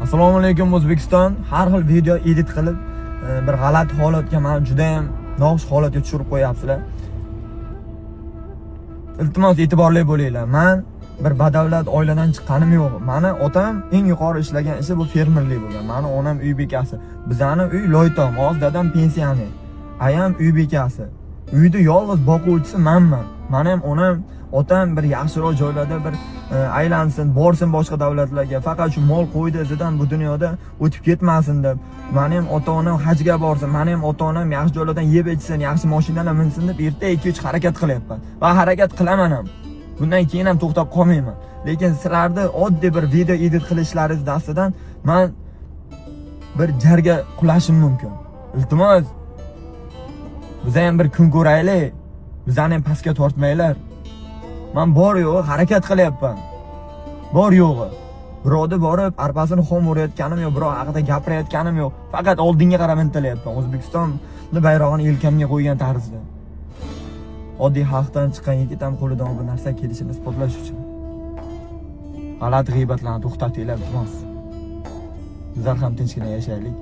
Assalomu alaykum O'zbekiston. Har xil video edit qilib, bir g'alati holatga, meni juda ham noxush holatga tushirib qo'yapsizlar. Iltimos e'tiborli bo'linglar. Men bir badavlat oiladan chiqqanim yo'q. Meni otam eng yuqori ishlagan ishi bu fermerlik bo'lgan. Meni onam uy bekasi. Bizani uy loytom, hozir dadam pensioner. Ayam uy bekasi. Uyda yolg'iz boquvchisi menman. Meni ham onam, otam bir yaxshiroq joylarda bir aylansin, borsin boshqa davlatlarga. Faqat shu mol qo'ydi izidan bu dunyoda o'tib ketmasin deb. Meni ham ota-onam hajga borsin, meni ham ota-onam yaxshi joylardan yeb ichsin, yaxshi mashinalar minsin deb erta 2-3 harakat qilyapman. Va harakat qilaman ham. Bundan keyin ham to'xtab qolmayman. Lekin sizlarni oddiy bir video edit qilishlaringiz dastidan men bir jarga qulashim mumkin. Iltimos, biz ham bir kun ko'raylik. Bizani ham pastga tortmanglar. Men bor yo'g'i harakat qilyapman. Bor yo'g'i. Birovda borib arpasini xom o'rayotganim yo'q, birov haqida gapirayotganim yo'q. Faqat oldinga qarab intilyapman. O'zbekistonning bayrog'ini yelkamga qo'ygan tarzda. Oddiy xalqdan chiqqan yigit ham qo'lidan bir narsa kelishini isbotlash uchun. G'alati g'iybatlarni to'xtatinglar, iltimos. Bizlar ham tinchgina yashaylik.